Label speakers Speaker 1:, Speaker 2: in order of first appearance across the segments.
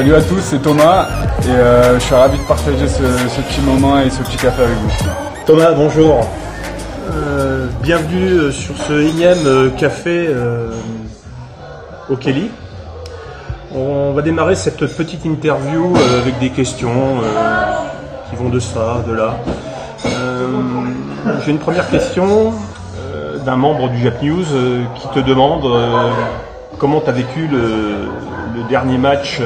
Speaker 1: Salut à tous, c'est Thomas et je suis ravi de partager ce petit moment et ce petit café avec vous.
Speaker 2: Thomas, bonjour. Bienvenue sur ce énième café au Kelly. On va démarrer cette petite interview avec des questions qui vont de ça, de là. J'ai une première question d'un membre du Jap News qui te demande comment tu as vécu le dernier match,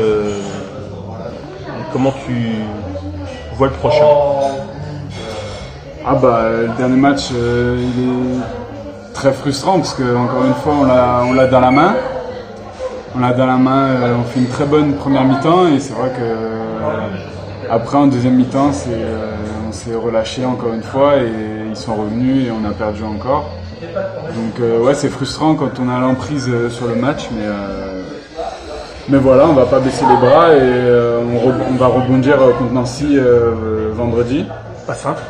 Speaker 2: comment tu vois le prochain.
Speaker 1: Ah bah le dernier match il est très frustrant parce que encore une fois on l'a dans la main. On fait une très bonne première mi-temps et c'est vrai que après en deuxième mi-temps on s'est relâché encore une fois et ils sont revenus et on a perdu encore. Donc ouais, c'est frustrant quand on a l'emprise sur le match, mais voilà, on va pas baisser les bras et on va rebondir contre Nancy vendredi.
Speaker 2: Pas simple.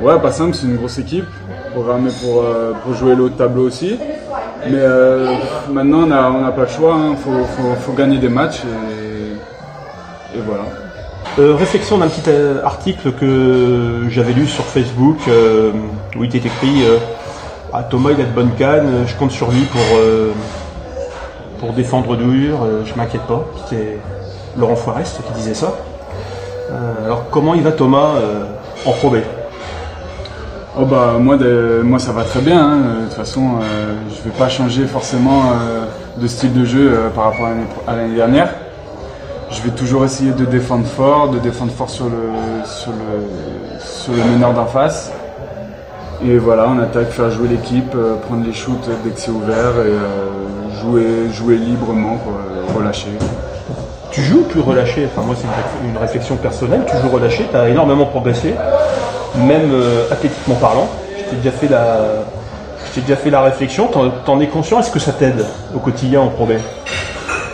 Speaker 1: Ouais, pas simple, c'est une grosse équipe, programmée pour jouer le haut de tableau aussi. Mais maintenant on n'a pas le choix, hein. Faut gagner des matchs et voilà.
Speaker 2: Réflexion d'un petit article que j'avais lu sur Facebook où il était écrit Thomas il a de bonnes cannes, je compte sur lui pour défendre dur, je m'inquiète pas. C'était Laurent Forest qui disait ça. Alors comment il va Thomas en Pro B?
Speaker 1: Oh bah moi ça va très bien, hein. De toute façon je vais pas changer forcément de style de jeu par rapport à l'année dernière. Je vais toujours essayer de défendre fort sur le meneur d'en face. Et voilà, on attaque, faire jouer l'équipe, prendre les shoots dès que c'est ouvert et jouer librement, quoi, relâcher.
Speaker 2: Tu joues plus relâché? Enfin moi c'est une réflexion personnelle, tu joues relâché, tu as énormément progressé, même athlétiquement parlant. Je t'ai déjà fait la réflexion, t'en es conscient, est-ce que ça t'aide au quotidien en Pro B?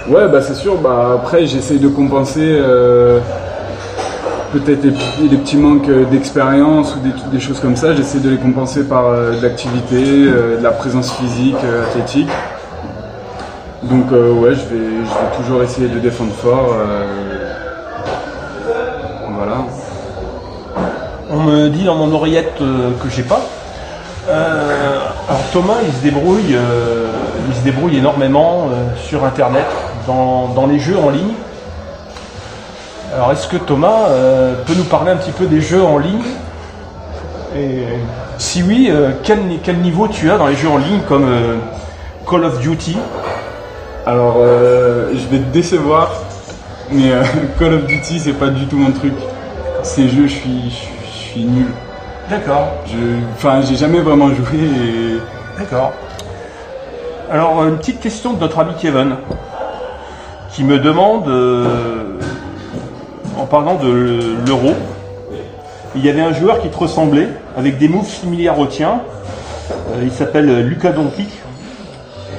Speaker 1: Ouais, bah c'est sûr. Bah après, j'essaye de compenser peut-être les petits manques d'expérience ou des choses comme ça. J'essaie de les compenser par de l'activité, de la présence physique, athlétique. Donc ouais, je vais toujours essayer de défendre fort. Voilà.
Speaker 2: On me dit dans mon oreillette que j'ai pas. Alors Thomas, il se débrouille énormément sur Internet, dans les jeux en ligne. Alors est-ce que Thomas peut nous parler un petit peu des jeux en ligne? Et si oui, quel niveau tu as dans les jeux en ligne comme Call of Duty?
Speaker 1: Alors je vais te décevoir, mais Call of Duty c'est pas du tout mon truc. Ces jeux, je suis nul.
Speaker 2: D'accord.
Speaker 1: J'ai jamais vraiment joué et...
Speaker 2: D'accord. Alors, une petite question de notre ami Kevin, qui me demande, en parlant de l'Euro, il y avait un joueur qui te ressemblait, avec des moves similaires aux tiens. Il s'appelle Luka Doncic.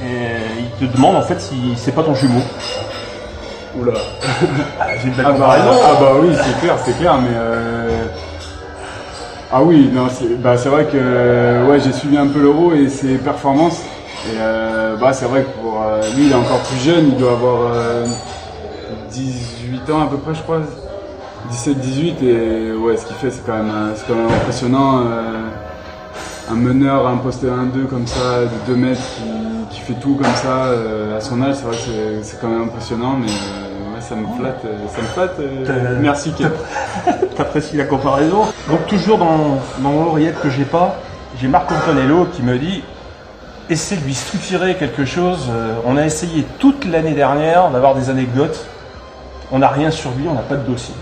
Speaker 2: Et il te demande en fait si c'est pas ton jumeau.
Speaker 1: Oula.
Speaker 2: J'ai une belle comparaison.
Speaker 1: Bah oui, c'est clair, mais... Ah oui, non, c'est vrai que ouais, j'ai suivi un peu l'Euro et ses performances. Et c'est vrai que pour lui, il est encore plus jeune, il doit avoir 18 ans à peu près, je crois. 17-18 et ouais, ce qu'il fait, c'est quand même impressionnant. Un meneur, un poste 1-2 comme ça, de 2 mètres, qui fait tout comme ça à son âge, c'est vrai que c'est quand même impressionnant, mais ça me flatte. Merci Kevin.
Speaker 2: T'apprécies la comparaison. Donc toujours dans l'oreillette que j'ai pas, j'ai Marc Antonello qui me dit essaie de lui structurer quelque chose. On a essayé toute l'année dernière d'avoir des anecdotes. On n'a rien sur lui, on n'a pas de dossier.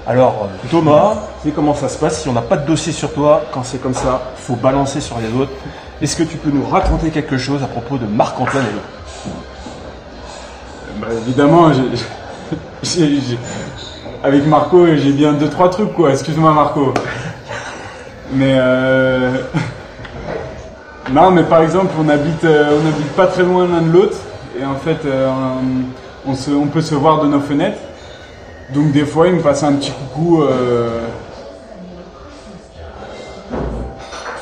Speaker 2: Alors Thomas, tu sais comment ça se passe, si on n'a pas de dossier sur toi, quand c'est comme ça, il faut balancer sur les autres. Est-ce que tu peux nous raconter quelque chose à propos de Marc Antonello?
Speaker 1: Bah, évidemment, avec Marco, j'ai bien 2-3 trucs, quoi. Excuse-moi, Marco. Mais non, mais par exemple, on habite pas très loin l'un de l'autre, et en fait, on peut se voir de nos fenêtres. Donc des fois, il me passe un petit coucou.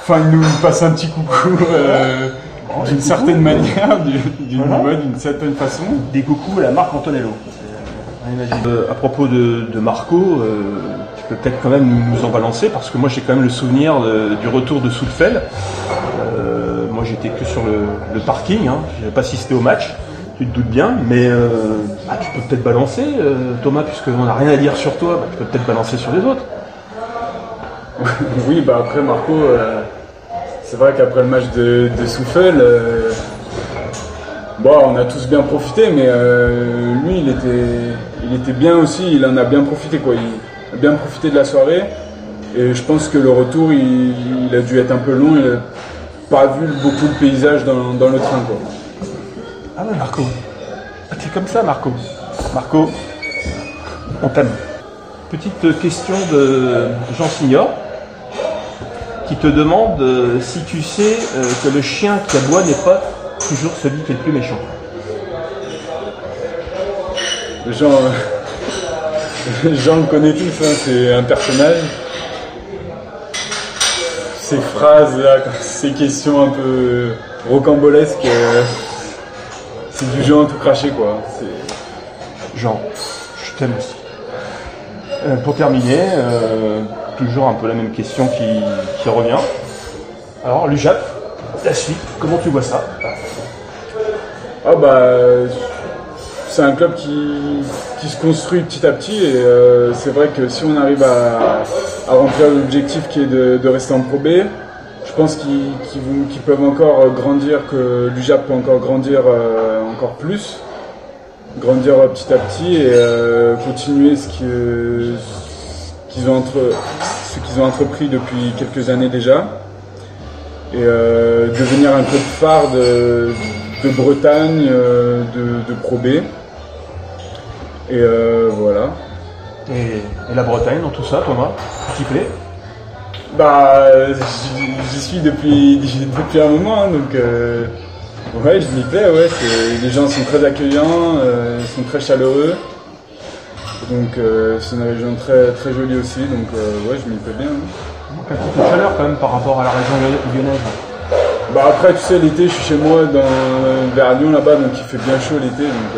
Speaker 1: Enfin, il nous passe un petit coucou d'une certaine manière, d'une certaine façon.
Speaker 2: Des coucous à la Marc Antonello. À propos de Marco, tu peux peut-être quand même nous en balancer, parce que moi j'ai quand même le souvenir du retour de Soutfel. Moi j'étais que sur le parking, hein. Je n'avais pas assisté au match, tu te doutes bien, mais tu peux peut-être balancer, Thomas, puisqu'on n'a rien à dire sur toi, tu peux peut-être balancer sur les autres.
Speaker 1: Oui, bah après Marco, c'est vrai qu'après le match de Soutfel, on a tous bien profité, mais lui il était bien aussi, il en a bien profité quoi. Il a bien profité de la soirée, et je pense que le retour il a dû être un peu long, il n'a pas vu beaucoup de paysages dans le train quoi.
Speaker 2: Ah ouais, Marco, t'es comme ça Marco. Marco, on t'aime. Petite question de Jean Signor, qui te demande si tu sais que le chien qui aboie n'est pas toujours celui qui est le plus méchant.
Speaker 1: Jean le connaît tous, hein, c'est un personnage. Ces phrases, là, ces questions un peu rocambolesques, c'est du genre tout craché quoi.
Speaker 2: Jean, je t'aime aussi. Pour terminer, toujours un peu la même question qui revient. Alors, l'UJAP, la suite, comment tu vois ça?
Speaker 1: C'est un club qui se construit petit à petit, et c'est vrai que si on arrive à remplir l'objectif qui est de rester en Pro B, je pense qu'ils peuvent encore grandir, que l'UJAP peut encore grandir encore plus, grandir petit à petit et continuer ce qu'ils ont entrepris depuis quelques années déjà, et devenir un club phare de Bretagne, de Pro B. Et voilà.
Speaker 2: Et la Bretagne dans tout ça, Thomas, tu t'y plais?
Speaker 1: J'y suis depuis un moment, hein, donc ouais, je m'y plais. Ouais, les gens sont très accueillants, sont très chaleureux. Donc c'est une région très, très jolie aussi, donc ouais, je m'y plais bien. Hein.
Speaker 2: Donc un petit peu de chaleur quand même par rapport à la région lyonnaise.
Speaker 1: Après, tu sais, l'été, je suis chez moi vers Lyon là-bas, donc il fait bien chaud l'été. Donc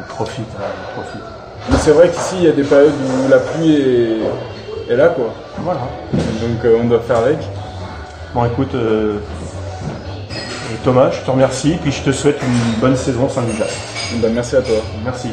Speaker 2: profite.
Speaker 1: Mais c'est vrai qu'ici, il y a des périodes où la pluie est là, quoi.
Speaker 2: Voilà.
Speaker 1: Donc on doit faire avec.
Speaker 2: Bon, écoute, Thomas, je te remercie, puis je te souhaite une bonne saison Saint-Lucas.
Speaker 1: Merci à toi.
Speaker 2: Merci.